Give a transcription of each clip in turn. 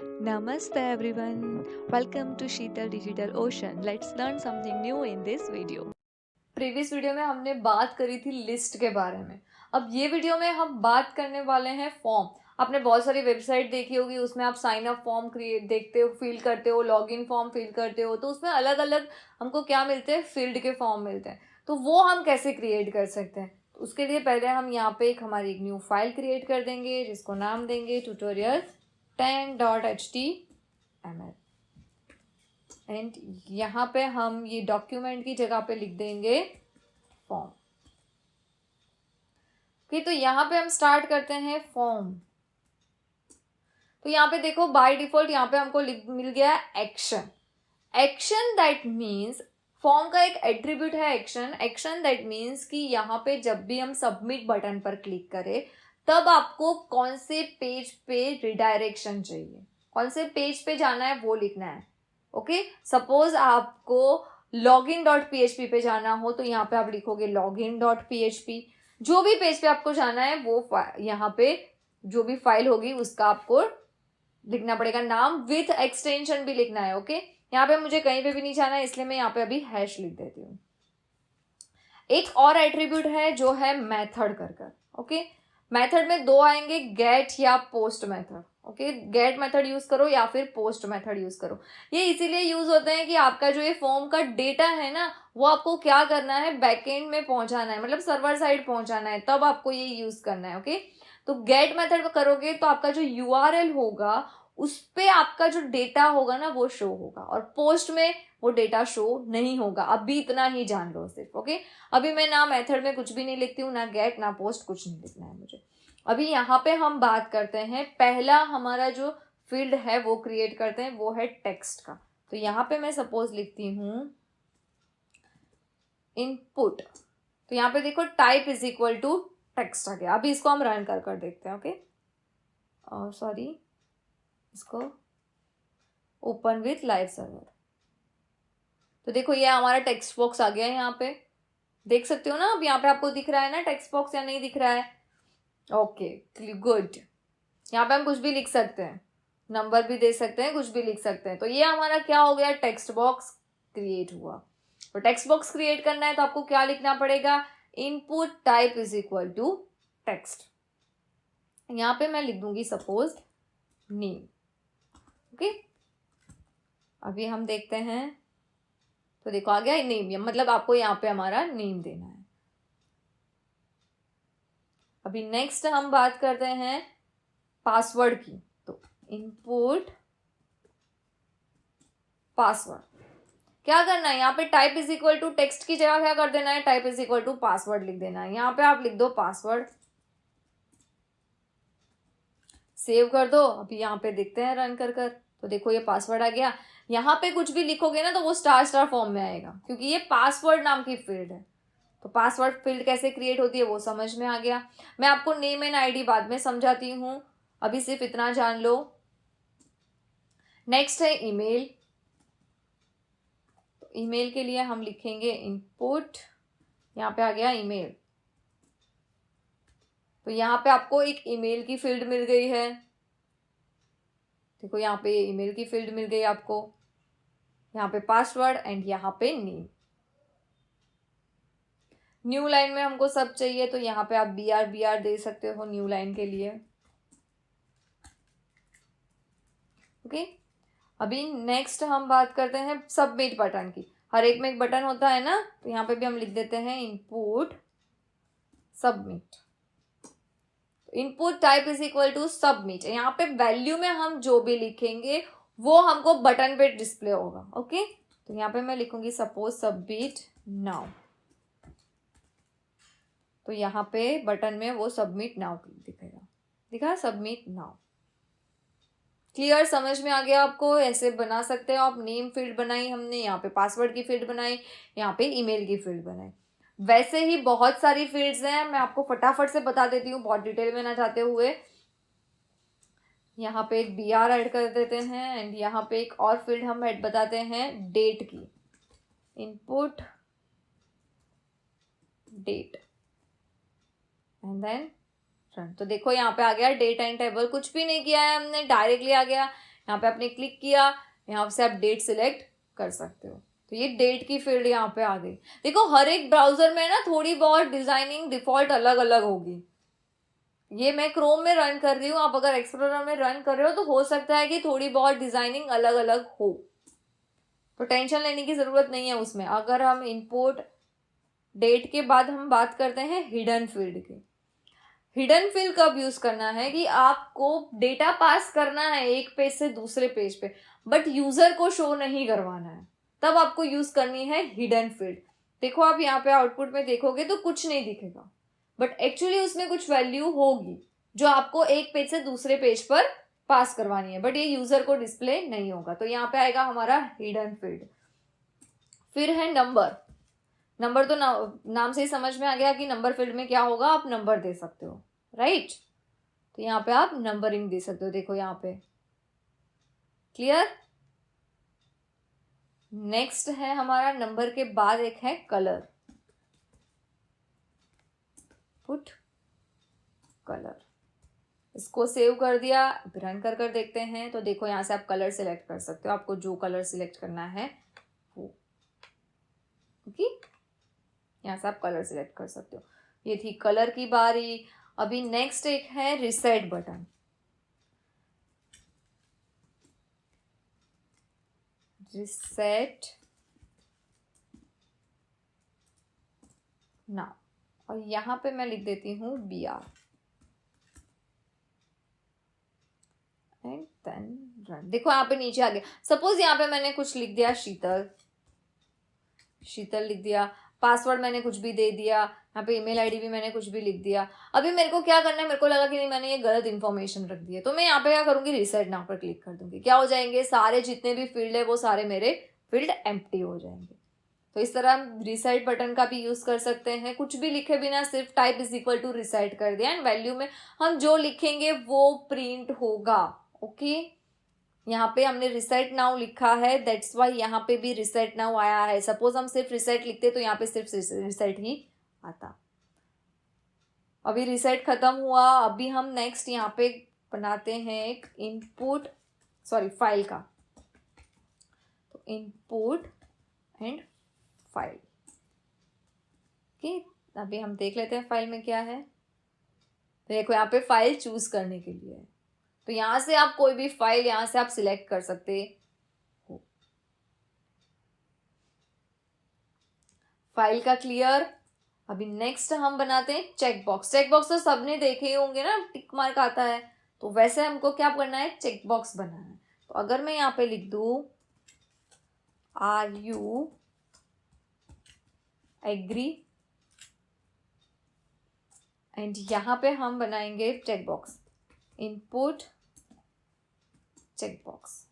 Namaste everyone. Welcome to Sheetal Digital Ocean. Let's learn something new in this video. Previous video में हमने बात करी थी list के बारे में। अब ये वीडियो में हम बात करने वाले हैं फॉर्म। आपने बहुत सारी वेबसाइट देखी होगी, उसमें आप साइन अप फॉर्म क्रिएट देखते हो, फिल करते हो, लॉगिन फॉर्म फिल करते हो, तो उसमें अलग अलग हमको क्या मिलते हैं, फील्ड के फॉर्म मिलते हैं। तो वो हम कैसे क्रिएट कर सकते हैं, तो उसके लिए पहले हम यहाँ पे हमारी एक न्यू फाइल क्रिएट कर देंगे जिसको नाम देंगे tutorial10.html एंड यहाँ पे हम ये डॉक्यूमेंट की जगह पे लिख देंगे फॉर्म। ओके, तो यहाँ पे हम स्टार्ट करते हैं फॉर्म। तो यहाँ पे देखो बाय डिफॉल्ट यहाँ पे हमको मिल गया action. Action that means form का एक एट्रीब्यूट है एक्शन। एक्शन दैट मीन्स कि यहाँ पे जब भी हम सबमिट बटन पर क्लिक करें तब आपको कौन से पेज पे रिडायरेक्शन चाहिए, कौन से पेज पे जाना है वो लिखना है। ओके, सपोज आपको login.php पे जाना हो तो यहाँ पे आप लिखोगे login.php। जो भी पेज पे आपको जाना है वो यहाँ पे जो भी फाइल होगी उसका आपको लिखना पड़ेगा, नाम विथ एक्सटेंशन भी लिखना है। ओके, यहाँ पे मुझे कहीं पे भी नहीं जाना है इसलिए मैं यहाँ पे अभी हैश लिख देती हूँ। एक और एट्रीब्यूट है जो है मेथड कर। ओके, मेथड में दो आएंगे, गेट या post method. Okay, get method use करो या फिर पोस्ट मेथड यूज करो। ये इसीलिए यूज होते हैं कि आपका जो ये फॉर्म का डेटा है ना वो आपको क्या करना है, बैकएंड में पहुंचाना है, मतलब सर्वर साइड पहुंचाना है, तब आपको ये यूज करना है। ओके, तो गेट मेथड करोगे तो आपका जो यूआरएल होगा उस पे आपका जो डेटा होगा ना वो शो होगा, और पोस्ट में वो डेटा शो नहीं होगा। अभी इतना ही जान लो सिर्फ। ओके, अभी मैं ना मेथड में कुछ भी नहीं लिखती हूँ, ना गेट ना पोस्ट, कुछ नहीं लिखना है मुझे। अभी यहाँ पे हम बात करते हैं, पहला हमारा जो फील्ड है वो क्रिएट करते हैं, वो है टेक्स्ट का। तो यहाँ पे मैं सपोज लिखती हूँ इनपुट। तो यहाँ पे देखो type is equal to text आ गया। अभी इसको हम रन कर देखते हैं। ओके, और सॉरी, इसको ओपन विथ लाइव सर्वर। तो देखो ये हमारा टेक्स्ट बॉक्स आ गया है, यहाँ पे देख सकते हो ना। अब यहाँ पे आपको दिख रहा है ना टेक्स्ट बॉक्स या नहीं दिख रहा है? Okay, good. यहाँ पे हम कुछ भी लिख सकते हैं, नंबर भी दे सकते हैं, कुछ भी लिख सकते हैं। तो ये हमारा क्या हो गया, टेक्स्ट बॉक्स क्रिएट हुआ। तो टेक्स्ट बॉक्स क्रिएट करना है तो आपको क्या लिखना पड़ेगा, input type is equal to text. यहाँ पे मैं लिख दूंगी सपोज नेम। ओके, अभी हम देखते हैं तो देखो आ गया नेम, मतलब आपको यहाँ पे हमारा नेम देना है। अभी नेक्स्ट हम बात करते हैं पासवर्ड की। तो इनपुट पासवर्ड क्या करना है, यहाँ पे type is equal to text की जगह क्या कर देना है, type is equal to password लिख देना है। यहाँ पे आप लिख दो पासवर्ड, सेव कर दो। अभी यहाँ पे देखते हैं रन कर। तो देखो ये पासवर्ड आ गया। यहाँ पे कुछ भी लिखोगे ना तो वो स्टार स्टार फॉर्म में आएगा, क्योंकि ये पासवर्ड नाम की फील्ड है। तो पासवर्ड फील्ड कैसे क्रिएट होती है वो समझ में आ गया। मैं आपको नेम एंड आईडी बाद में समझाती हूँ, अभी सिर्फ इतना जान लो। नेक्स्ट है ईमेल। तो ईमेल के लिए हम लिखेंगे इनपुट, यहाँ पे आ गया ईमेल। तो यहाँ पे आपको एक ईमेल की फील्ड मिल गई है। देखो यहाँ पे ईमेल की फील्ड मिल गई आपको, यहाँ पे पासवर्ड एंड यहाँ पे नेम। न्यू लाइन में हमको सब चाहिए तो यहाँ पे आप br दे सकते हो न्यू लाइन के लिए। ओके, अभी नेक्स्ट हम बात करते हैं सबमिट बटन की। हर एक में एक बटन होता है ना, तो यहाँ पे भी हम लिख देते हैं input submit. Input type is equal to submit. यहाँ पे वैल्यू में हम जो भी लिखेंगे वो हमको बटन पे डिस्प्ले होगा। ओके, तो यहाँ पे मैं लिखूंगी सपोज सबमिट नाउ। तो यहाँ पे बटन में वो सबमिट नाउ दिखेगा, दिखा सबमिट नाउ। क्लियर, समझ में आ गया आपको? ऐसे बना सकते हो आप। नेम फील्ड बनाई हमने, यहाँ पे पासवर्ड की फील्ड बनाई, यहाँ पे ईमेल की फील्ड बनाई। वैसे ही बहुत सारी फील्ड्स हैं, मैं आपको फटाफट से बता देती हूँ बहुत डिटेल में ना जाते हुए। यहाँ पे एक br ऐड कर देते हैं एंड यहाँ पे एक और फील्ड हम ऐड बताते हैं डेट की, input date and then run. तो देखो यहाँ पे आ गया डेट एंड टेबल। कुछ भी नहीं किया है हमने, डायरेक्टली आ गया यहाँ पे आपने क्लिक किया, यहाँ से आप डेट सिलेक्ट कर सकते हो। तो ये डेट की फील्ड यहाँ पे आ गई। देखो हर एक ब्राउजर में ना थोड़ी बहुत डिजाइनिंग डिफॉल्ट अलग अलग होगी। ये मैं क्रोम में रन कर रही हूँ, आप अगर एक्सप्लोरर में रन कर रहे हो तो हो सकता है कि थोड़ी बहुत डिजाइनिंग अलग अलग हो, तो टेंशन लेने की जरूरत नहीं है उसमें। अगर हम इंपोर्ट डेट के बाद हम बात करते हैं हिडन फील्ड की। हिडन फील्ड कब यूज करना है कि आपको डेटा पास करना है एक पेज से दूसरे पेज पे, बट यूजर को शो नहीं करवाना है, तब आपको यूज करनी है हिडन फील्ड। देखो आप यहाँ पे आउटपुट में देखोगे तो कुछ नहीं दिखेगा, बट एक्चुअली उसमें कुछ वैल्यू होगी जो आपको एक पेज से दूसरे पेज पर पास करवानी है, बट ये यूजर को डिस्प्ले नहीं होगा। तो यहाँ पे आएगा हमारा हिडन फील्ड। फिर है नंबर। नंबर तो नाम से ही समझ में आ गया कि नंबर फील्ड में क्या होगा, आप नंबर दे सकते हो, राइट। तो यहाँ पे आप नंबरिंग दे सकते हो, देखो यहाँ पे क्लियर। नेक्स्ट है हमारा नंबर के बाद एक है कलर, पुट कलर। इसको सेव कर दिया, रन कर देखते हैं। तो देखो यहाँ से आप कलर सिलेक्ट कर सकते हो, आपको जो कलर सिलेक्ट करना है वो, ओके। यहाँ से आप कलर सिलेक्ट कर सकते हो। ये थी कलर की बारी। अभी नेक्स्ट एक है रिसेट बटन। रिसेट नाउ, और यहां पे मैं लिख देती हूं BR एंड देन रन। देखो यहाँ पे नीचे आ गया। सपोज यहाँ पे मैंने कुछ लिख दिया, शीतल, शीतल लिख दिया, पासवर्ड मैंने कुछ भी दे दिया, यहाँ पे ईमेल आईडी भी मैंने कुछ भी लिख दिया। अभी मेरे को क्या करना है, मेरे को लगा कि नहीं मैंने ये गलत इन्फॉर्मेशन रख दी है, तो मैं यहाँ पे क्या करूंगी, रिसेट नाउ पर क्लिक कर दूंगी। क्या हो जाएंगे, सारे जितने भी फील्ड है वो सारे मेरे फील्ड एम्प्टी हो जाएंगे। तो इस तरह हम रिसेट बटन का भी यूज कर सकते हैं। कुछ भी लिखे बिना सिर्फ type is equal to reset कर दिया, एंड वैल्यू में हम जो लिखेंगे वो प्रिंट होगा, ओके। यहाँ पे हमने रिसेट नाउ लिखा है, दैट्स वाई यहाँ पे भी रिसेट नाउ आया है। सपोज हम सिर्फ रिसेट लिखते तो यहाँ पे सिर्फ रिसेट ही आता। अभी रिसेट खत्म हुआ। अभी हम नेक्स्ट यहाँ पे बनाते हैं एक इनपुट, सॉरी फाइल का। तो इनपुट एंड फाइल, ओके। अभी हम देख लेते हैं फाइल में क्या है। तो देखो यहाँ पे फाइल चूज करने के लिए है, तो यहां से आप कोई भी फाइल यहां से आप सिलेक्ट कर सकते हो। फाइल का क्लियर। अभी नेक्स्ट हम बनाते हैं चेक बॉक्स। चेक बॉक्स तो सबने देखे ही होंगे ना, टिक मार्क आता है, तो वैसे हमको क्या करना है, चेक बॉक्स बनाना है। तो अगर मैं यहाँ पे लिख दू आर यू एग्री, एंड यहां पे हम बनाएंगे check box, input check box.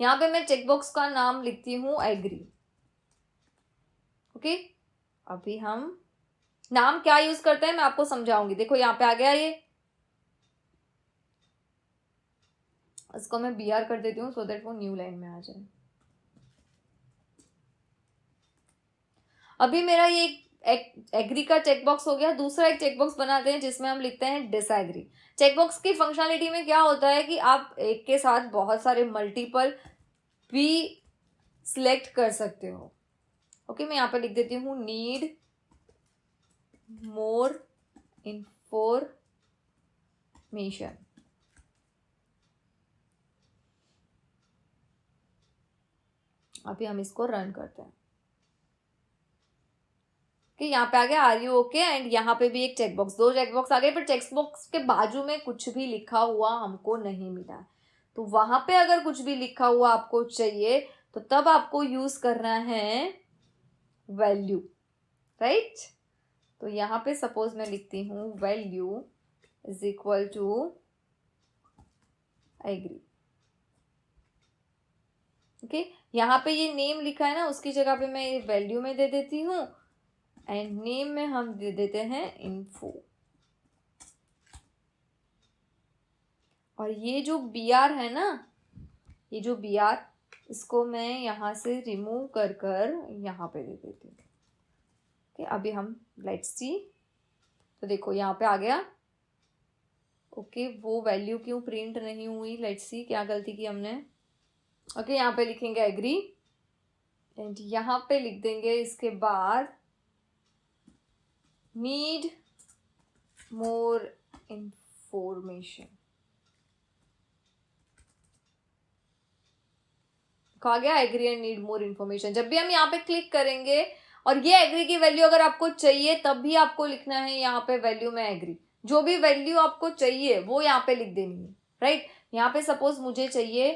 यहां पे मैं चेक बॉक्स का नाम लिखती हूं एग्री, ओके। अभी हम नाम क्या यूज करते हैं मैं आपको समझाऊंगी। देखो यहाँ पे आ गया ये, इसको मैं BR कर देती हूँ सो दैट वो न्यू लाइन में आ जाए। अभी मेरा ये एग्री का चेकबॉक्स हो गया। दूसरा एक चेकबॉक्स बनाते हैं जिसमें हम लिखते हैं डिसएग्री। चेकबॉक्स की फंक्शनलिटी में क्या होता है कि आप एक के साथ बहुत सारे मल्टीपल भी सिलेक्ट कर सकते हो, ओके। मैं यहाँ पे लिख देती हूँ नीड मोर इंफॉर्मेशन। अभी हम इसको रन करते हैं कि यहाँ पे आ गया आर यू ओके, एंड यहाँ पे भी एक चेकबॉक्स, दो चेकबॉक्स आ गए, पर चेकबॉक्स के बाजू में कुछ भी लिखा हुआ हमको नहीं मिला। तो वहां पे अगर कुछ भी लिखा हुआ आपको चाहिए तो तब आपको यूज करना है वैल्यू, राइट। तो यहाँ पे सपोज मैं लिखती हूँ value is equal to agree, okay. यहाँ पे ये नेम लिखा है ना, उसकी जगह पे मैं ये वैल्यू में दे देती हूँ, एंड नेम में हम दे देते हैं इन्फो। और ये जो BR है ना, ये जो BR, इसको मैं यहां से रिमूव कर कर यहाँ पे दे देती हूँ, ओके। अभी हम लेट्स सी, तो देखो यहाँ पे आ गया ओके वो वैल्यू क्यों प्रिंट नहीं हुई, लेट्स सी क्या गलती की हमने। ओके यहाँ पे लिखेंगे एग्री एंड यहाँ पे लिख देंगे इसके बाद नीड मोर इंफॉर्मेशन। कहा गया agree and need more information. जब भी हम यहाँ पे क्लिक करेंगे और ये एग्री की वैल्यू अगर आपको चाहिए तब भी आपको लिखना है यहाँ पे वैल्यू में एग्री। जो भी वैल्यू आपको चाहिए वो यहाँ पे लिख देनी है, राइट। यहाँ पे सपोज मुझे चाहिए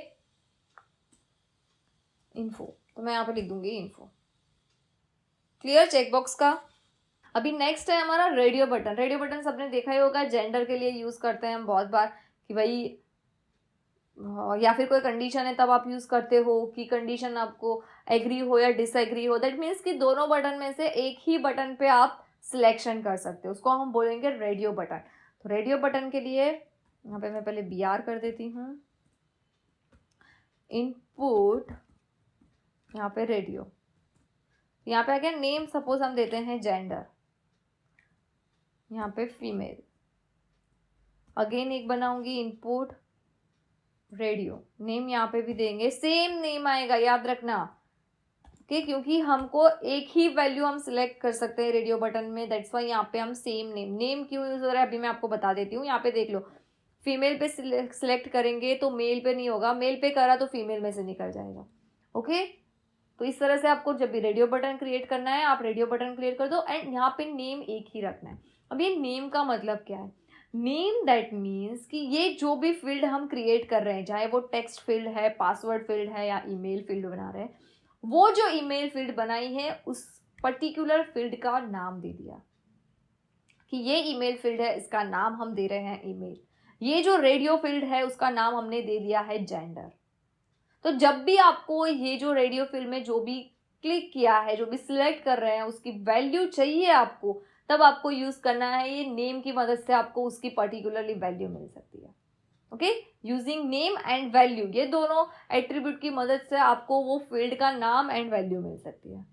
इन्फो, तो मैं यहाँ पे लिख दूंगी इन्फो। क्लियर चेकबॉक्स का। अभी नेक्स्ट है हमारा रेडियो बटन। रेडियो बटन सबने देखा ही होगा, जेंडर के लिए यूज करते हैं हम बहुत बार कि भाई या फिर कोई कंडीशन है तब आप यूज करते हो कि कंडीशन आपको एग्री हो या डिसएग्री हो। दैट मीन्स कि दोनों बटन में से एक ही बटन पे आप सिलेक्शन कर सकते हो, उसको हम बोलेंगे रेडियो बटन। तो रेडियो बटन के लिए यहाँ पे मैं पहले BR कर देती हूँ, इनपुट यहाँ पे रेडियो। यहाँ पे अगेन नेम सपोज हम देते हैं जेंडर, यहाँ पे फीमेल। अगेन एक बनाऊंगी इनपुट रेडियो, नेम यहाँ पे भी देंगे, सेम नेम आएगा याद रखना, ओके, क्योंकि हमको एक ही वैल्यू हम सिलेक्ट कर सकते हैं रेडियो बटन में। दैट्स वाई यहाँ पे हम सेम नेम। नेम क्यों यूज हो रहा है अभी मैं आपको बता देती हूँ। यहाँ पे देख लो, फीमेल पे सिलेक्ट करेंगे तो मेल पे नहीं होगा, मेल पे करा तो फीमेल में से निकल जाएगा, ओके। तो इस तरह से आपको जब भी रेडियो बटन क्रिएट करना है आप रेडियो बटन क्रिएट कर दो एंड यहाँ पे नेम एक ही रखना है। अब ये नेम का मतलब क्या है? नेम दैट मीन्स कि ये जो भी फील्ड हम क्रिएट कर रहे हैं, चाहे वो टेक्स्ट फील्ड है, पासवर्ड फील्ड है या ईमेल फील्ड बना रहे हैं, वो जो ईमेल फील्ड बनाई है उस पर्टिकुलर फील्ड का नाम दे दिया कि ये ईमेल फील्ड है, इसका नाम हम दे रहे हैं ईमेल। ये जो रेडियो फील्ड है उसका नाम हमने दे दिया है जेंडर। तो जब भी आपको ये जो रेडियो फील्ड में जो भी क्लिक किया है, जो भी सिलेक्ट कर रहे हैं, उसकी वैल्यू चाहिए आपको, तब आपको यूज करना है ये नेम की मदद से आपको उसकी पर्टिकुलरली वैल्यू मिल सकती है, okay. Using name and value, ये दोनों एट्रीब्यूट की मदद से आपको वो फील्ड का नाम एंड वैल्यू मिल सकती है।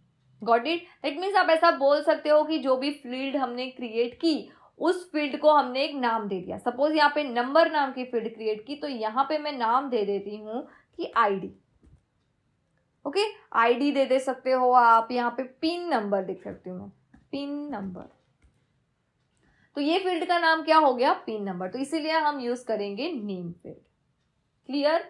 Got it? दैट मीन्स आप ऐसा बोल सकते हो कि जो भी फील्ड हमने क्रिएट की उस फील्ड को हमने एक नाम दे दिया। सपोज यहाँ पे नंबर नाम की फील्ड क्रिएट की, तो यहाँ पे मैं नाम दे देती हूँ कि आईडी, ओके। आईडी दे सकते हो आप, यहाँ पे पिन नंबर लिख सकती हूँ मैं, पिन नंबर। तो ये फील्ड का नाम क्या हो गया? Pin number. तो इसीलिए हम यूज करेंगे नेम फील्ड। क्लियर?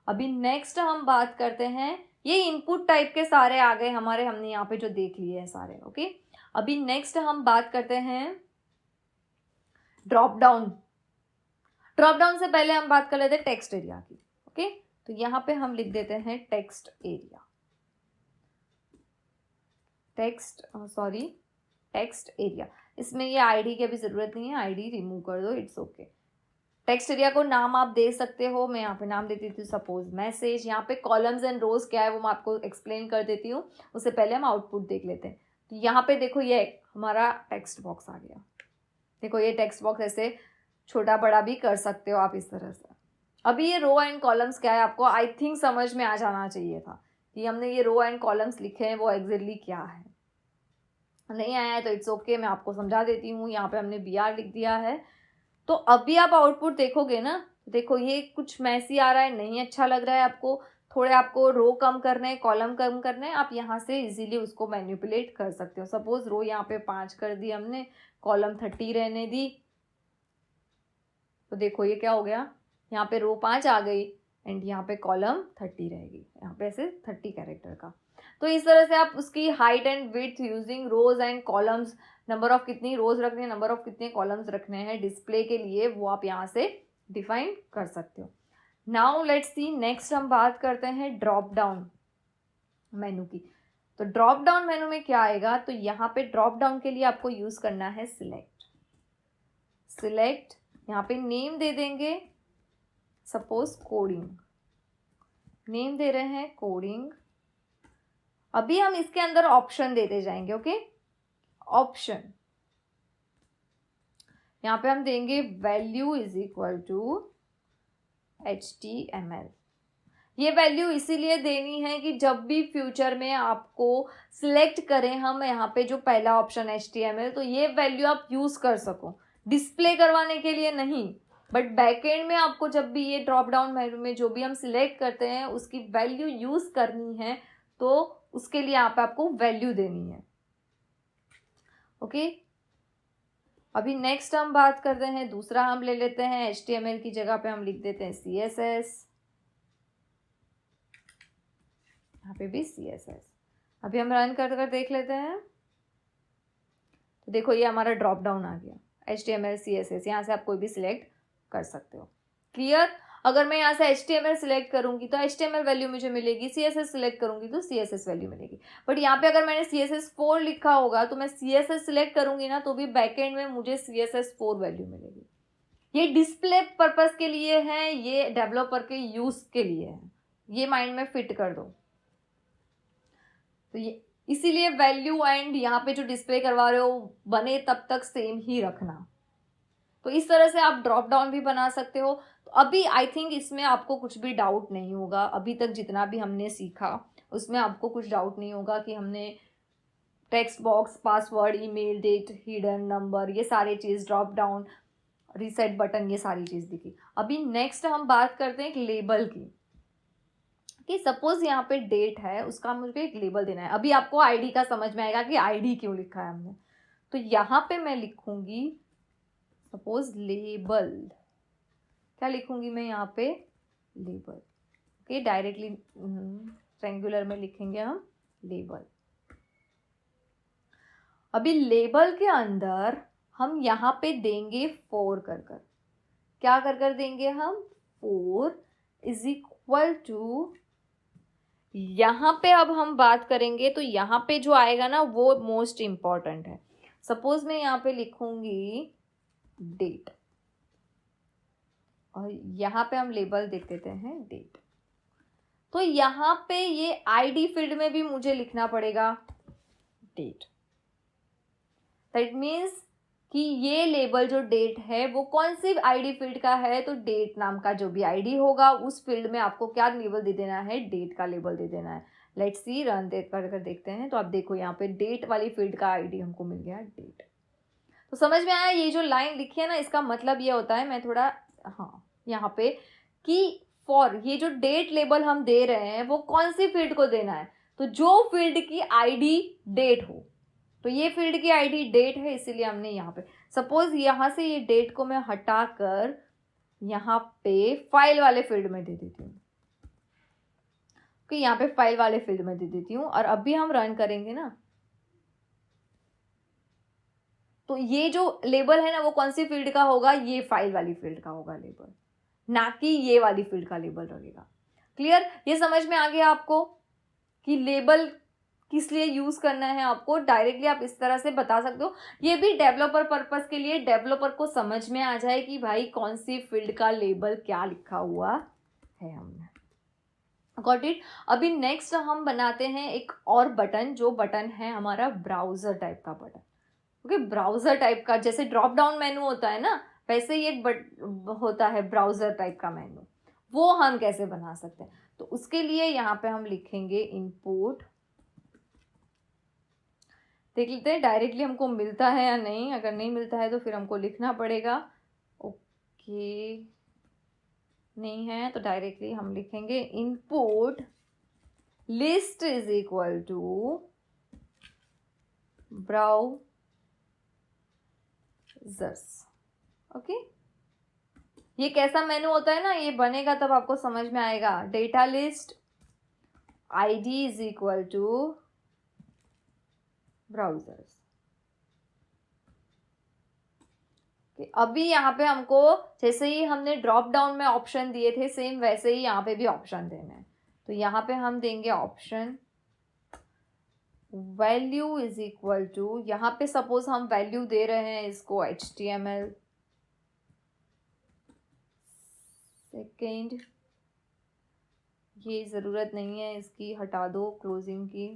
अभी नेक्स्ट हम बात करते हैं, ये इनपुट टाइप के सारे आ गए हमारे, हमने यहाँ पे जो देख लिए हैं सारे, ओके। अभी नेक्स्ट हम बात करते हैं ड्रॉप डाउन। ड्रॉप डाउन से पहले हम बात कर लेते हैं टेक्स्ट एरिया की, ओके। तो यहाँ पे हम लिख देते हैं टेक्स्ट एरिया, टेक्स्ट एरिया। इसमें ये आईडी की अभी जरूरत नहीं है, आईडी रिमूव कर दो, इट्स ओके। टेक्स्ट एरिया को नाम आप दे सकते हो, मैं यहाँ पे नाम देती थी सपोज मैसेज। यहाँ पे कॉलम्स एंड रोज क्या है वो मैं आपको एक्सप्लेन कर देती हूँ, उससे पहले हम आउटपुट देख लेते हैं। तो यहाँ पे देखो ये हमारा टेक्स्ट बॉक्स आ गया। देखो ये टेक्स्ट बॉक्स ऐसे छोटा बड़ा भी कर सकते हो आप इस तरह से। अभी ये रो एंड कॉलम्स क्या है आपको आई थिंक समझ में आ जाना चाहिए था कि हमने ये रो एंड कॉलम्स लिखे हैं वो एग्जैक्टली क्या है। नहीं आया है तो इट्स ओके, मैं आपको समझा देती हूँ। यहाँ पे हमने BR लिख दिया है। तो अभी आप आउटपुट देखोगे ना, देखो ये कुछ मैसी आ रहा है, नहीं अच्छा लग रहा है आपको, थोड़े आपको रो कम करने हैं, कॉलम कम करने हैं, आप यहाँ से इजीली उसको मैनिपुलेट कर सकते हो। सपोज रो यहाँ पे 5 कर दी हमने, कॉलम 30 रहने दी, तो देखो ये क्या हो गया, यहाँ पे रो 5 आ गई एंड यहाँ पे कॉलम 30 रहेगी, यहाँ पे ऐसे 30 कैरेक्टर का। तो इस तरह से आप उसकी height and width using rows and columns, number of कितनी रोज रखने हैं, नंबर ऑफ कितने कॉलम्स रखने हैं डिस्प्ले के लिए, वो आप यहाँ से डिफाइन कर सकते हो। नाउ लेट्स सी नेक्स्ट हम बात करते हैं ड्रॉप डाउन मेनू की। तो ड्रॉप डाउन मेनू में क्या आएगा? तो यहाँ पे ड्रॉप डाउन के लिए आपको यूज करना है सिलेक्ट। यहाँ पे नेम दे देंगे सपोज कोडिंग, नेम दे रहे हैं कोडिंग। अभी हम इसके अंदर ऑप्शन देते जाएंगे, ओके। ऑप्शन यहाँ पे हम देंगे value is equal to HTML। ये वैल्यू इसीलिए देनी है कि जब भी फ्यूचर में आपको सिलेक्ट करें हम यहाँ पे जो पहला ऑप्शन HTML, तो ये वैल्यू आप यूज कर सको, डिस्प्ले करवाने के लिए नहीं। बट बैकएंड में आपको जब भी ये ड्रॉप डाउन मेन्यू में जो भी हम सिलेक्ट करते हैं उसकी वैल्यू यूज करनी है तो उसके लिए यहाँ पे आपको वैल्यू देनी है। ओके, अभी नेक्स्ट हम बात करते हैं, दूसरा हम ले लेते हैं HTML की जगह पे हम लिख देते हैं CSS, यहाँ पे भी CSS। अभी हम रन कर कर देख लेते हैं, तो देखो ये हमारा ड्रॉप डाउन आ गया HTML CSS, यहाँ से आप कोई भी सिलेक्ट कर सकते हो। क्लियर? अगर मैं यहाँ से HTML सिलेक्ट करूंगी तो HTML वैल्यू मुझे मिलेगी, CSS सिलेक्ट करूंगी तो CSS वैल्यू मिलेगी। बट यहाँ पे अगर मैंने CSS4 लिखा होगा तो मैं CSS सिलेक्ट करूंगी ना तो भी बैकएंड में मुझे CSS4 वैल्यू मिलेगी। ये डिस्प्ले पर्पस के लिए है, ये डेवलपर के यूज के लिए है, ये माइंड में फिट कर दो। तो ये इसीलिए वैल्यू एंड यहाँ पे जो डिस्प्ले करवा रहे हो बने तब तक सेम ही रखना। तो इस तरह से आप ड्रॉप डाउन भी बना सकते हो। तो अभी आई थिंक इसमें आपको कुछ भी डाउट नहीं होगा, अभी तक जितना भी हमने सीखा उसमें आपको कुछ डाउट नहीं होगा कि हमने text box, password, email, date, hidden number, ये सारी चीज़, ड्रॉप डाउन, रीसेट बटन, ये सारी चीज़ दिखी। अभी नेक्स्ट हम बात करते हैं एक लेबल की, कि सपोज यहाँ पे डेट है, उसका मुझे एक लेबल देना है। अभी आपको आईडी का समझ में आएगा कि आईडी क्यों लिखा है हमने। तो यहाँ पे मैं लिखूंगी सपोज लेबल, क्या लिखूंगी मैं यहाँ पे? लेबल। ओके, डायरेक्टली रेंगुलर में लिखेंगे हम लेबल। अभी लेबल के अंदर हम यहाँ पे देंगे 4 कर कर, क्या कर कर देंगे हम? 4 इज इक्वल टू, यहाँ पे अब हम बात करेंगे तो यहाँ पे जो आएगा ना वो मोस्ट इंपॉर्टेंट है। सपोज मैं यहाँ पे लिखूंगी डेट, और यहाँ पे हम लेबल देख देते हैं डेट। तो यहाँ पे ये आईडी फील्ड में भी मुझे लिखना पड़ेगा डेट। दैट मीन्स कि ये लेबल जो डेट है वो कौन सी आईडी फील्ड का है? तो डेट नाम का जो भी आईडी होगा उस फील्ड में आपको क्या लेबल दे देना है? डेट का लेबल दे देना है। लेट्स सी, रन कर देखते हैं। तो आप देखो यहाँ पे डेट वाली फील्ड का आईडी हमको मिल गया डेट। तो समझ में आया? ये जो लाइन लिखी है ना, इसका मतलब ये होता है, मैं थोड़ा यहाँ पे, कि फॉर ये जो डेट लेबल हम दे रहे हैं वो कौन सी फील्ड को देना है? तो जो फील्ड की आईडी डेट हो। तो ये फील्ड की आईडी डेट है, इसीलिए हमने यहाँ पे, सपोज यहाँ से ये डेट को मैं हटाकर यहाँ पे फाइल वाले फील्ड में दे देती हूँ, कि यहाँ पे फाइल वाले फील्ड में दे देती हूँ। और अभी हम रन करेंगे ना, तो ये जो लेबल है ना वो कौन सी फील्ड का होगा? ये फाइल वाली फील्ड का होगा लेबल, ना कि ये वाली फील्ड का लेबल रहेगा। क्लियर? ये समझ में आ गया आपको कि लेबल किस लिए यूज करना है? आपको डायरेक्टली आप इस तरह से बता सकते हो। ये भी डेवलपर पर्पस के लिए, डेवलपर को समझ में आ जाए कि भाई कौन सी फील्ड का लेबल क्या लिखा हुआ है हमने। Got it? अभी नेक्स्ट हम बनाते हैं एक और बटन, जो बटन है हमारा ब्राउजर टाइप का बटन। ओके, ब्राउजर टाइप का, जैसे ड्रॉप डाउन मेनू होता है ना, वैसे ही एक होता है ब्राउजर टाइप का मेनू। वो हम कैसे बना सकते हैं? तो उसके लिए यहाँ पे हम लिखेंगे इनपुट। देख लेते हैं डायरेक्टली हमको मिलता है या नहीं। अगर नहीं मिलता है तो फिर हमको लिखना पड़ेगा। ओके, नहीं है तो डायरेक्टली हम लिखेंगे input list is equal to browsers. Okay, ये कैसा मेनू होता है ना, ये बनेगा तब आपको समझ में आएगा। Data list ID is equal to browsers. अभी यहाँ पे हमको जैसे ही हमने ड्रॉप डाउन में ऑप्शन दिए थे, सेम वैसे ही यहाँ पे भी ऑप्शन देना है। तो यहाँ पे हम देंगे option value is equal to, यहाँ पे सपोज हम वैल्यू दे रहे हैं इसको HTML सेकेंड, ये ज़रूरत नहीं है इसकी, हटा दो क्लोजिंग की।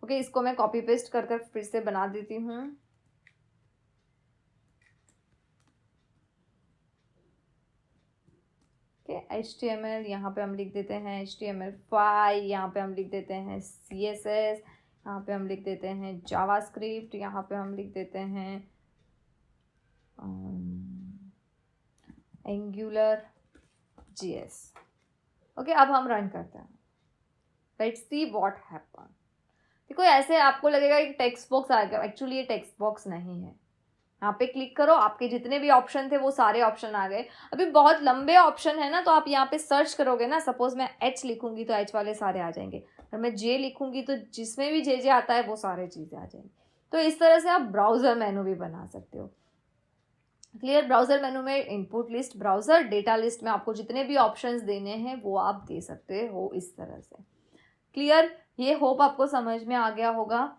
ओके, इसको मैं कॉपी पेस्ट कर कर फिर से बना देती हूँ। HTML यहाँ पे हम लिख देते हैं HTML5, यहाँ पे हम लिख देते हैं CSS, यहाँ पे हम लिख देते हैं जावास्क्रिप्ट, यहाँ पे हम लिख देते हैं एंगुलर JS। ओके, अब हम रन करते हैं। Let's see what happen. देखो ऐसे आपको लगेगा एक टेक्स्ट बॉक्स आ गया, एक्चुअली ये टेक्स्ट बॉक्स नहीं है। यहाँ पे क्लिक करो, आपके जितने भी ऑप्शन थे वो सारे ऑप्शन आ गए। अभी बहुत लंबे ऑप्शन है ना, तो आप यहाँ पे सर्च करोगे ना, सपोज मैं H लिखूंगी तो H वाले सारे आ जाएंगे, और मैं J लिखूंगी तो जिसमें भी जे आता है वो सारे चीज़ें आ जाएंगी। तो इस तरह से आप ब्राउजर मेनू भी बना सकते हो। क्लियर? ब्राउजर मेनू में input list, browser data list में आपको जितने भी ऑप्शंस देने हैं वो आप दे सकते हो इस तरह से। क्लियर? ये होप आपको समझ में आ गया होगा।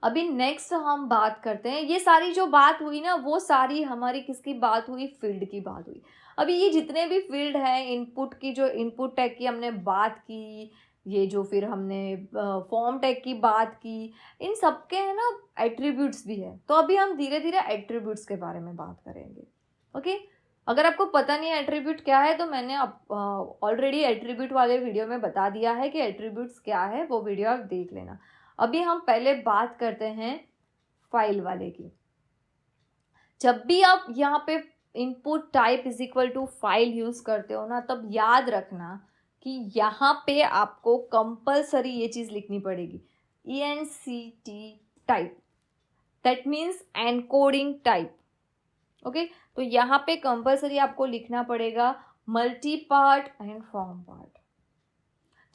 अभी नेक्स्ट हम बात करते हैं, ये सारी जो बात हुई ना वो सारी हमारी किसकी बात हुई? फील्ड की बात हुई। अभी ये जितने भी फील्ड हैं, इनपुट की जो इनपुट टैग की हमने बात की, ये जो फिर हमने फॉर्म टैग की बात की, इन सबके है ना एट्रीब्यूट्स भी है। तो अभी हम धीरे धीरे एट्रीब्यूट्स के बारे में बात करेंगे। ओके, अगर आपको पता नहीं है एट्रीब्यूट क्या है, तो मैंने ऑलरेडी एट्रीब्यूट वाले वीडियो में बता दिया है कि एट्रीब्यूट्स क्या है, वो वीडियो आप देख लेना। अभी हम पहले बात करते हैं फाइल वाले की। जब भी आप यहाँ पे input type is equal to file use करते हो ना, तब याद रखना कि यहाँ पे आपको कंपलसरी ये चीज लिखनी पड़ेगी, ENCT type, that means encoding type. Okay, तो यहाँ पे कंपलसरी आपको लिखना पड़ेगा multi part and form part.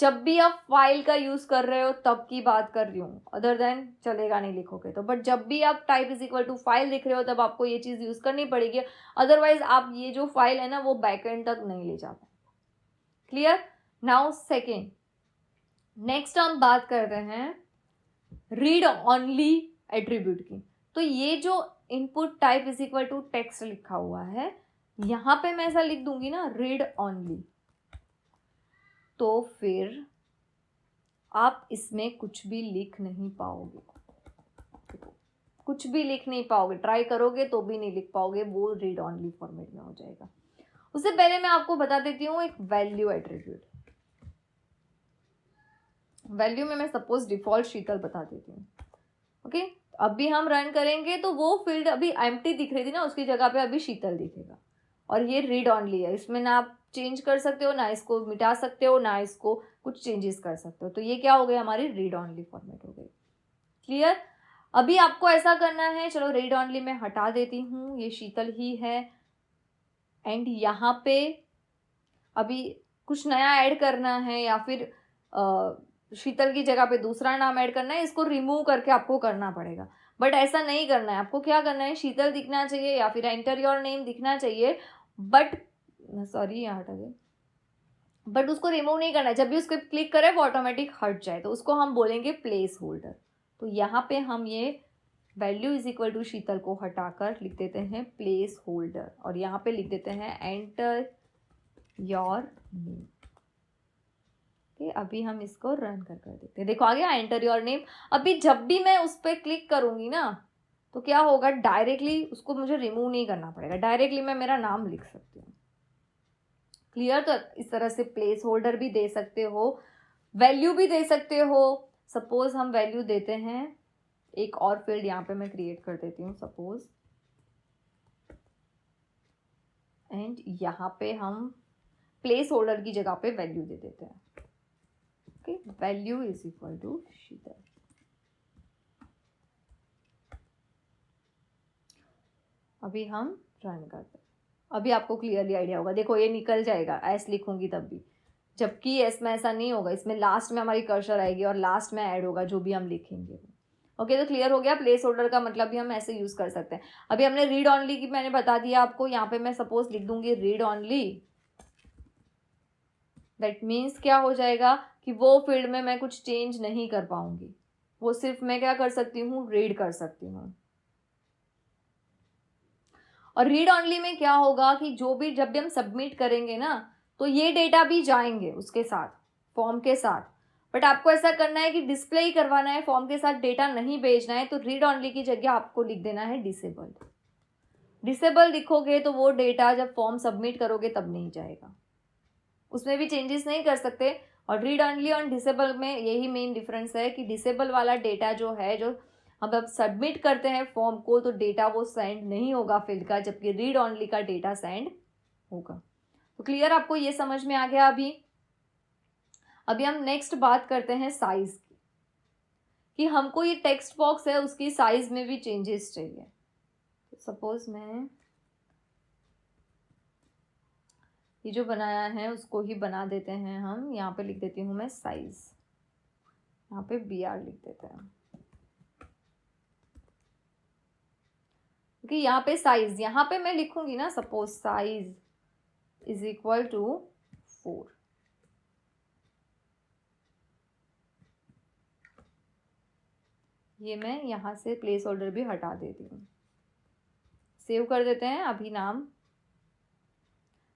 जब भी आप फाइल का यूज कर रहे हो तब की बात कर रही हूँ, अदर देन चलेगा नहीं लिखोगे तो। बट जब भी आप type is equal to file लिख रहे हो तब आपको ये चीज यूज करनी पड़ेगी, अदरवाइज आप ये जो फाइल है ना वो बैकएंड तक नहीं ले जाते। क्लियर? नाउ सेकेंड, नेक्स्ट हम बात करते हैं रीड ऑनली एट्रीब्यूट की। तो ये जो input type is equal to text लिखा हुआ है, यहां पे मैं ऐसा लिख दूंगी ना रीड ऑनली, तो फिर आप इसमें कुछ भी लिख नहीं पाओगे, कुछ भी लिख नहीं पाओगे, ट्राई करोगे तो भी नहीं लिख पाओगे, वो रीड ऑनली फॉर्मेट में हो जाएगा। उससे पहले मैं आपको बता देती हूँ एक वैल्यू एट्रीब्यूट। वैल्यू में मैं सपोज डिफॉल्ट शीतल बता देती हूँ। ओके, अभी हम रन करेंगे तो वो फील्ड अभी एम्प्टी दिख रही थी ना, उसकी जगह पे अभी शीतल दिखेगा, और ये रीड ऑनली है, इसमें ना आप चेंज कर सकते हो, ना इसको मिटा सकते हो, ना इसको कुछ चेंजेस कर सकते हो। तो ये क्या हो गई? हमारी रीड ऑनली फॉर्मेट हो गई। क्लियर? अभी आपको ऐसा करना है, चलो रीड ऑनली में हटा देती हूँ, ये शीतल ही है, एंड यहाँ पे अभी कुछ नया ऐड करना है या फिर शीतल की जगह पे दूसरा नाम ऐड करना है, इसको रिमूव करके आपको करना पड़ेगा। बट ऐसा नहीं करना है, आपको क्या करना है, शीतल दिखना चाहिए या फिर एंटर योर नेम दिखना चाहिए, बट सॉरी यहाँ हटा दे, बट उसको रिमूव नहीं करना है। जब भी उसको क्लिक करें वो ऑटोमेटिक हट जाए, तो उसको हम बोलेंगे प्लेस होल्डर। तो यहाँ पे हम ये वैल्यू इज इक्वल टू शीतल को हटाकर लिख देते हैं प्लेस होल्डर, और यहाँ पे लिख देते हैं एंटर योर नेम। ओके, अभी हम इसको रन कर देखते हैं। देखो आ गया एंटर योर नेम। अभी जब भी मैं उस पर क्लिक करूंगी ना तो क्या होगा, डायरेक्टली उसको मुझे रिमूव नहीं करना पड़ेगा, डायरेक्टली मैं मेरा नाम लिख सकती हूँ। क्लियर? तो इस तरह से प्लेस होल्डर भी दे सकते हो, वैल्यू भी दे सकते हो। सपोज हम वैल्यू देते हैं, एक और फील्ड यहाँ पे मैं क्रिएट कर देती हूँ सपोज, एंड यहाँ पे हम प्लेस होल्डर की जगह पे वैल्यू दे देते हैं। Okay, value is equal to Sheetal. अभी हम रन करते हैं। अभी आपको क्लियरली आइडिया होगा। देखो ये निकल जाएगा, एस लिखूंगी तब भी, जबकि एस में ऐसा नहीं होगा, इसमें लास्ट में हमारी कर्सर आएगी और लास्ट में ऐड होगा जो भी हम लिखेंगे। ओके, तो क्लियर हो गया। प्लेस होल्डर का मतलब भी हम ऐसे यूज कर सकते हैं। अभी हमने रीड ऑनली की मैंने बता दिया आपको, यहाँ पे मैं सपोज लिख दूंगी रीड ऑनली, दैट मीन्स क्या हो जाएगा कि वो फील्ड में मैं कुछ चेंज नहीं कर पाऊंगी, वो सिर्फ मैं क्या कर सकती हूँ, रीड कर सकती हूँ। और रीड ऑनली में क्या होगा कि जो भी जब भी हम सबमिट करेंगे ना तो ये डेटा भी जाएंगे उसके साथ, फॉर्म के साथ, बट आपको ऐसा करना है कि डिस्प्ले ही करवाना है, फॉर्म के साथ डेटा नहीं भेजना है। तो रीड ऑनली की जगह आपको लिख देना है डिसेबल्ड। डिसेबल लिखोगे तो वो डेटा जब फॉर्म सबमिट करोगे तब नहीं जाएगा, उसमें भी चेंजेस नहीं कर सकते, और रीड ओनली और डिसेबल में यही मेन डिफरेंस है कि डिसेबल वाला डेटा जो है, जो हम अब सबमिट करते हैं फॉर्म को, तो डेटा वो सेंड नहीं होगा फील्ड का, जबकि रीड ओनली का डेटा सेंड होगा। तो क्लियर, आपको ये समझ में आ गया। अभी हम नेक्स्ट बात करते हैं साइज की, कि हमको ये टेक्स्ट बॉक्स है उसकी साइज में भी चेंजेस चाहिए। सपोज मैं ये जो बनाया है उसको ही बना देते हैं हम। यहाँ पे लिख देती हूँ मैं साइज, यहाँ पे BR लिख देते हैं, क्योंकि यहाँ पे साइज, यहाँ पे मैं लिखूंगी ना, suppose size is equal to 4। ये मैं यहाँ से प्लेस होल्डर भी हटा देती हूँ। सेव कर देते हैं अभी नाम।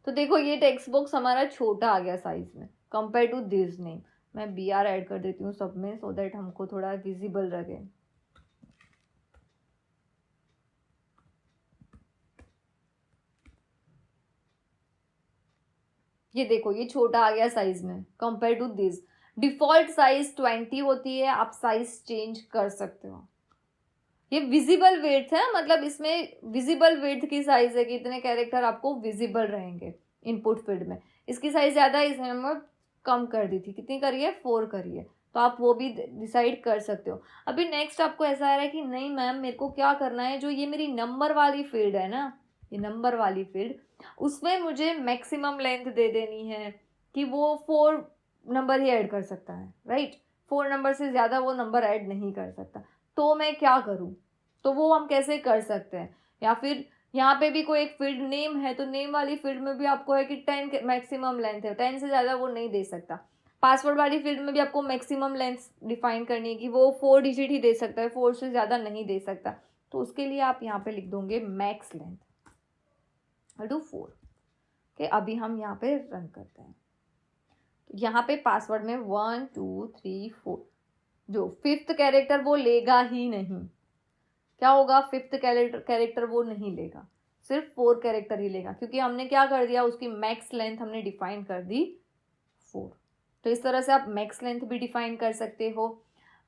तो देखो ये टेक्स्ट बॉक्स हमारा छोटा आ गया साइज में कंपेयर टू दिस नेम। मैं BR ऐड कर देती हूँ सब में, सो दैट हमको थोड़ा विजिबल रहे। ये देखो ये छोटा आ गया साइज में compare to this. Default size 20 होती है, आप साइज चेंज कर सकते हो। ये विजिबल विड्थ है, मतलब इसमें विजिबल विड्थ की साइज है कि इतने कैरेक्टर आपको विजिबल रहेंगे इनपुट फील्ड में। इसकी साइज ज़्यादा है, इसमें मैं कम कर दी थी। कितनी करी है? 4 करी है। तो आप वो भी डिसाइड कर सकते हो। अभी नेक्स्ट आपको ऐसा आ रहा है कि नहीं मैम मेरे को क्या करना है, जो ये मेरी नंबर वाली फील्ड है ना, ये नंबर वाली फील्ड, उसमें मुझे मैक्सिमम लेंथ दे देनी है कि वो 4 नंबर ही ऐड कर सकता है, राइट। 4 नंबर से ज़्यादा वो नंबर ऐड नहीं कर सकता। तो मैं क्या करूँ? तो वो हम कैसे कर सकते हैं? या फिर यहाँ पे भी कोई एक फील्ड नेम है, तो नेम वाली फील्ड में भी आपको है कि 10 मैक्सिमम लेंथ है, 10 से ज़्यादा वो नहीं दे सकता। पासवर्ड वाली फील्ड में भी आपको मैक्सिमम लेंथ डिफाइन करनी है कि वो 4 डिजिट ही दे सकता है, 4 से ज़्यादा नहीं दे सकता। तो उसके लिए आप यहाँ पे लिख दोगे मैक्स लेंथ टू 4। ओके, अभी हम यहाँ पे रन करते हैं। तो यहाँ पे पासवर्ड में 1 2 3 4, जो 5th कैरेक्टर वो लेगा ही नहीं। क्या होगा? 5th कैरेक्टर वो नहीं लेगा, सिर्फ 4 कैरेक्टर ही लेगा, क्योंकि हमने क्या कर दिया, उसकी मैक्स लेंथ हमने डिफाइन कर दी 4। तो इस तरह से आप मैक्स लेंथ भी डिफाइन कर सकते हो।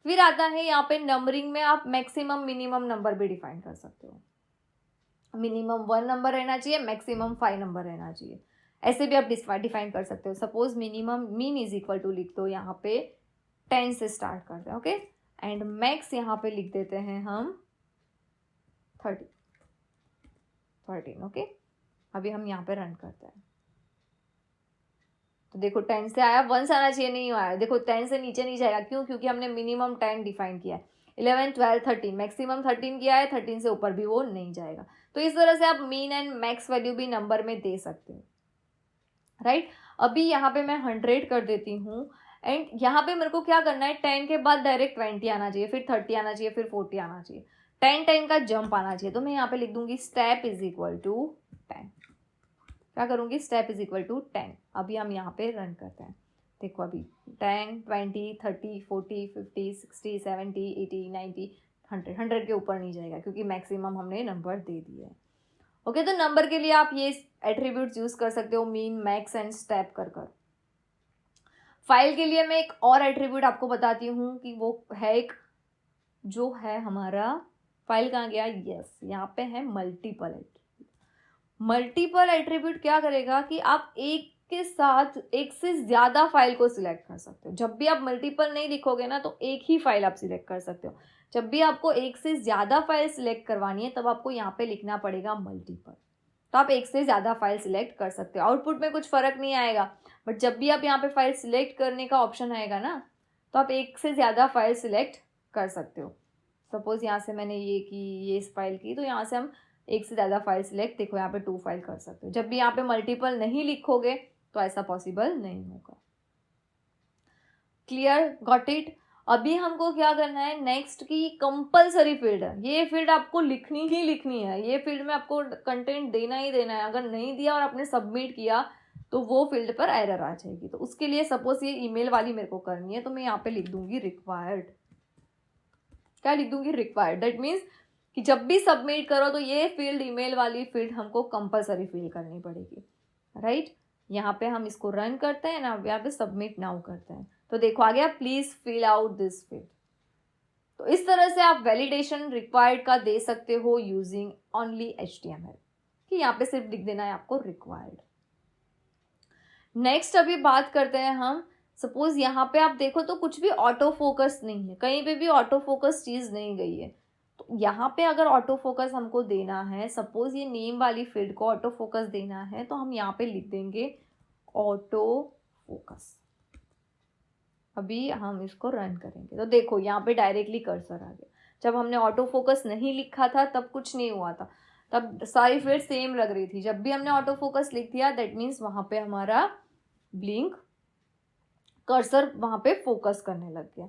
फिर आता है यहाँ पे नंबरिंग में, आप मैक्सिमम मिनिमम नंबर भी डिफाइन कर सकते हो। मिनिमम 1 नंबर रहना चाहिए, मैक्सिमम 5 नंबर रहना चाहिए, ऐसे भी आप डिफाइन कर सकते हो। Suppose minimum min is equal to लिख दो यहाँ पे 10 से स्टार्ट करते हैं, ओके। एंड मैक्स यहाँ पे लिख देते हैं हम 13, ओके। अभी हम यहाँ पे रन करते हैं। तो देखो 10 से आया, 1 से आना चाहिए, नहीं आया। देखो 10 से नीचे नहीं जाएगा, क्यों? क्योंकि हमने मिनिमम 10 डिफाइन किया है। 11 12 13 मैक्सिमम 13 किया है, 13 से ऊपर भी वो नहीं जाएगा। तो इस तरह से आप मीन एंड मैक्स वैल्यू भी नंबर में दे सकते हो, राइट। अभी यहाँ पे मैं 100 कर देती हूँ। एंड यहाँ पे मेरे को क्या करना है, 10 के बाद डायरेक्ट 20 आना चाहिए, फिर 30 आना चाहिए, फिर 40 आना चाहिए, 10 का जंप आना चाहिए। तो मैं यहाँ पे लिख दूंगी स्टेप इज इक्वल टू 10। क्या करूँगी? Step is equal to 10। अभी हम यहाँ पे रन करते हैं। देखो अभी 10 20 30 40 50 60 70 80 90 100 के ऊपर नहीं जाएगा, क्योंकि मैक्सिमम हमने नंबर दे दिए है। ओके, तो नंबर के लिए आप ये एट्रीब्यूट्स यूज कर सकते हो, मीन मैक्स एंड स्टेप कर। फाइल के लिए मैं एक और एट्रीब्यूट आपको बताती हूँ कि वो है एक, जो है हमारा फाइल कहाँ गया, यस यहाँ पे है मल्टीपल एट्रीब्यूट। मल्टीपल एट्रीब्यूट क्या करेगा कि आप एक के साथ एक से ज़्यादा फाइल को सिलेक्ट कर सकते हो। जब भी आप मल्टीपल नहीं लिखोगे ना, तो एक ही फाइल आप सिलेक्ट कर सकते हो। जब भी आपको एक से ज़्यादा फाइल सिलेक्ट करवानी है, तब आपको यहाँ पे लिखना पड़ेगा मल्टीपल। तो आप एक से ज़्यादा फाइल सिलेक्ट कर सकते हो। आउटपुट में कुछ फ़र्क नहीं आएगा, बट जब भी आप यहाँ पे फाइल सिलेक्ट करने का ऑप्शन आएगा ना, तो आप एक से ज़्यादा फाइल सिलेक्ट कर सकते हो। सपोज यहाँ से मैंने ये की, ये इस फाइल की, तो यहाँ से हम एक से ज़्यादा फाइल सिलेक्ट, देखो यहाँ पे 2 फाइल कर सकते हो। जब भी यहाँ पे मल्टीपल नहीं लिखोगे तो ऐसा पॉसिबल नहीं होगा। क्लियर? Got it? अभी हमको क्या करना है नेक्स्ट की कंपलसरी फील्ड है। ये फील्ड आपको लिखनी ही लिखनी है, ये फील्ड में आपको कंटेंट देना ही देना है। अगर नहीं दिया और आपने सबमिट किया तो वो फील्ड पर एरर आ जाएगी। तो उसके लिए सपोज ये ईमेल वाली मेरे को करनी है, तो मैं यहाँ पे लिख दूंगी रिक्वायर्ड। क्या लिख दूंगी? रिक्वायर्ड। दैट मीन्स कि जब भी सबमिट करो तो ये फील्ड, ईमेल वाली फील्ड हमको कंपलसरी फिल करनी पड़ेगी, राइट। यहाँ पे हम इसको रन करते हैं ना, यहाँ पे सबमिट नाउ करते हैं, तो देखो आ गया please fill out this field. तो इस तरह से आप वैलिडेशन रिक्वायर्ड का दे सकते हो यूजिंग ओनली HTML, कि यहाँ पे सिर्फ लिख देना है आपको रिक्वायर्ड। नेक्स्ट अभी बात करते हैं हम, सपोज यहाँ पे आप देखो तो कुछ भी ऑटो फोकस नहीं है, कहीं पे भी ऑटो फोकस चीज नहीं गई है। तो यहाँ पे अगर ऑटो फोकस हमको देना है, सपोज ये नेम वाली फील्ड को ऑटो फोकस देना है, तो हम यहाँ पे लिख देंगे ऑटो फोकस। अभी हम इसको रन करेंगे तो देखो यहाँ पे डायरेक्टली कर्सर आ गया। जब हमने ऑटो फोकस नहीं लिखा था तब कुछ नहीं हुआ था, तब सारी फील्ड सेम लग रही थी। जब भी हमने ऑटो फोकस लिख दिया दैट मीन्स वहां पे हमारा ब्लिंक कर्सर वहां पे फोकस करने लग गया।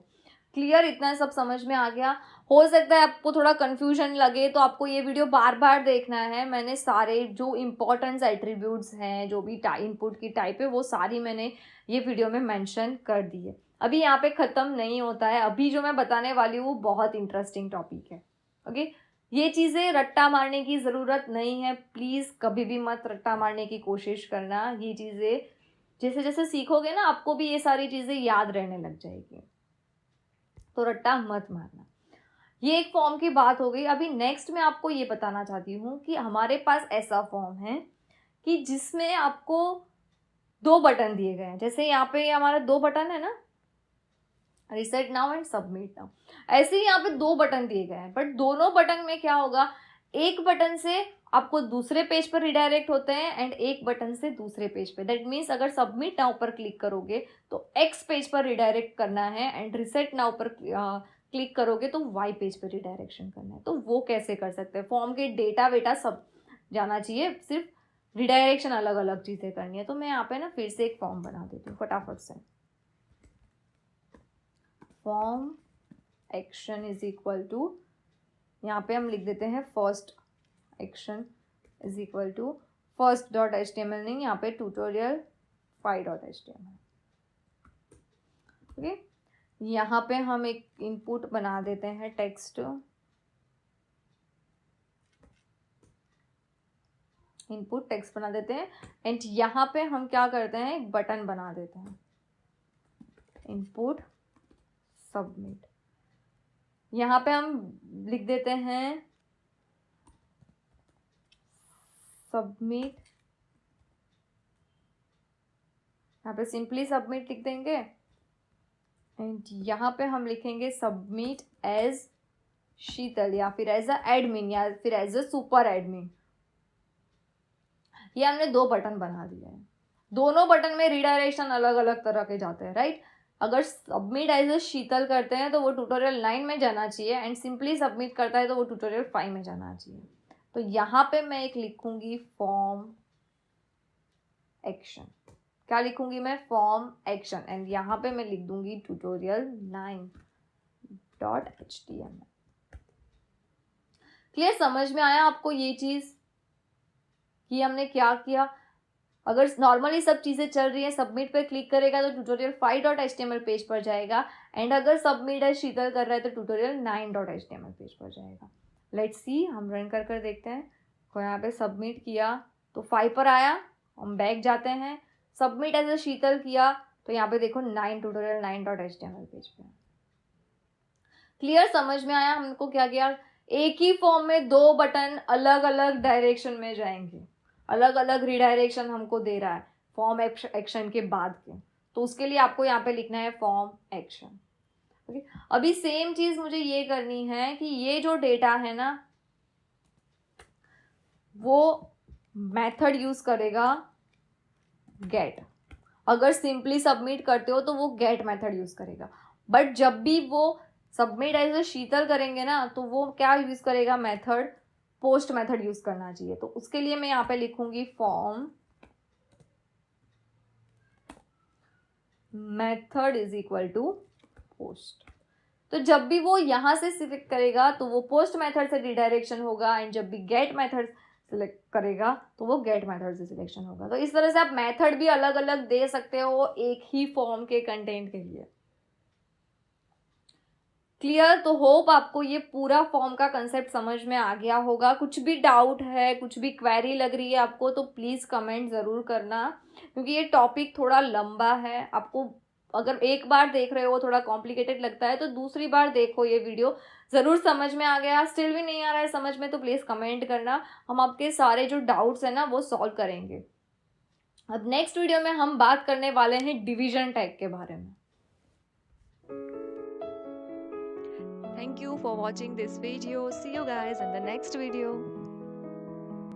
क्लियर, इतना सब समझ में आ गया। हो सकता है आपको थोड़ा कंफ्यूजन लगे तो आपको ये वीडियो बार बार देखना है। मैंने सारे जो इंपॉर्टेंस एट्रीब्यूट्स हैं, जो भी इनपुट की टाइप है, वो सारी मैंने ये वीडियो में मेंशन कर दी है। अभी यहाँ पे ख़त्म नहीं होता है, अभी जो मैं बताने वाली हूँ बहुत इंटरेस्टिंग टॉपिक है। ओके, ये चीज़ें रट्टा मारने की ज़रूरत नहीं है, प्लीज़ कभी भी मत रट्टा मारने की कोशिश करना। ये चीज़ें जैसे जैसे सीखोगे ना आपको भी ये सारी चीज़ें याद रहने लग जाएगी, तो रट्टा मत मारना। ये एक फॉर्म की बात हो गई। अभी नेक्स्ट मैं आपको ये बताना चाहती हूँ कि हमारे पास ऐसा फॉर्म है कि जिसमें आपको 2 बटन दिए गए हैं। जैसे यहाँ पे हमारा 2 बटन है ना, reset now and submit now, ऐसे ही यहाँ पे 2 बटन दिए गए हैं। बट दोनों बटन में क्या होगा, एक बटन से आपको दूसरे पेज पर रिडायरेक्ट होते हैं एंड एक बटन से दूसरे पेज पे। दैट मीन्स अगर सबमिट नाउ पर क्लिक करोगे तो एक्स पेज पर रिडायरेक्ट करना है एंड रिसेट नाउ पर क्लिक करोगे तो वाई पेज पर रिडायरेक्शन करना है। तो वो कैसे कर सकते हैं, फॉर्म के डेटा वेटा सब जाना चाहिए, सिर्फ रिडायरेक्शन अलग अलग चीज़ें करनी है। तो मैं यहाँ पे ना फिर से एक फॉर्म बना देती हूँ फटाफट से। Form action is equal to, यहाँ पे हम लिख देते हैं first action is equal to first dot HTML, नहीं यहाँ पे ट्यूटोरियल 5.html। ओके, यहाँ पे हम एक इनपुट बना देते हैं टेक्स्ट, इनपुट टेक्स्ट बना देते हैं एंड यहाँ पे हम क्या करते हैं, एक बटन बना देते हैं इनपुट सबमिट। यहाँ पे हम लिख देते हैं सबमिट, यहाँ पे सिंपली सबमिट लिख देंगे एंड यहाँ पे हम लिखेंगे सबमिट एज शीतल या फिर एज अ एडमिन या फिर एज अ सुपर एडमिन। ये हमने 2 बटन बना दिए हैं। दोनों बटन में रिडायरेक्शन अलग अलग तरह के जाते हैं, राइट। अगर सबमिट एज अ शीतल करते हैं तो वो ट्यूटोरियल 9 में जाना चाहिए एंड सिंपली सबमिट करता है तो वो ट्यूटोरियल 5 में जाना चाहिए। तो यहाँ पे मैं एक लिखूंगी फॉर्म एक्शन। क्या लिखूंगी मैं, फॉर्म एक्शन एंड यहाँ पे मैं लिख दूंगी ट्यूटोरियल 9.html। क्लियर, समझ में आया आपको ये चीज कि हमने क्या किया। अगर नॉर्मली सब चीज़ें चल रही हैं, सबमिट पर क्लिक करेगा तो ट्यूटोरियल 5.html पेज पर जाएगा एंड अगर सबमिट है शीतल कर रहा है तो ट्यूटोरियल 9.html पेज पर जाएगा। लेट्स सी, हम रन कर कर देखते हैं। तो यहाँ पे सबमिट किया तो 5 पर आया, हम बैक जाते हैं। सबमिट एज अ शीतल किया तो यहाँ पे देखो 9 ट्यूटोरियल 9.html पेज पे। क्लियर, समझ में आया हमको क्या किया। एक ही फॉर्म में 2 बटन अलग अलग डायरेक्शन में जाएंगे, अलग अलग रिडायरेक्शन हमको दे रहा है फॉर्म एक्शन के बाद के। तो उसके लिए आपको यहाँ पे लिखना है फॉर्म एक्शन। ओके, अभी सेम चीज मुझे ये करनी है कि ये जो डेटा है ना वो मेथड यूज करेगा गेट। अगर सिंपली सबमिट करते हो तो वो गेट मेथड यूज करेगा, बट जब भी वो सबमिट एज अ शीतल करेंगे ना तो वो क्या यूज करेगा, मेथड पोस्ट मेथड यूज करना चाहिए। तो उसके लिए मैं यहाँ पे लिखूंगी form method is equal to post. तो जब भी वो यहां से सिलेक्ट करेगा तो वो पोस्ट मेथड से रिडायरेक्शन होगा एंड जब भी गेट मेथड सिलेक्ट करेगा तो वो गेट मेथड से सिलेक्शन होगा। तो इस तरह से आप मेथड भी अलग अलग दे सकते हो एक ही फॉर्म के कंटेंट के लिए। क्लियर? तो होप आपको ये पूरा फॉर्म का कंसेप्ट समझ में आ गया होगा. कुछ भी डाउट है, कुछ भी क्वेरी लग रही है आपको, तो प्लीज़ कमेंट ज़रूर करना, क्योंकि ये टॉपिक थोड़ा लंबा है. आपको अगर एक बार देख रहे हो थोड़ा कॉम्प्लिकेटेड लगता है, तो दूसरी बार देखो ये वीडियो, ज़रूर समझ में आ गया. स्टिल भी नहीं आ रहा है समझ में, तो प्लीज़ कमेंट करना. हम आपके सारे जो डाउट्स हैं ना वो सॉल्व करेंगे. अब नेक्स्ट वीडियो में हम बात करने वाले हैं डिवीजन टैग के बारे में. Thank you for watching this video. See you guys in the next video.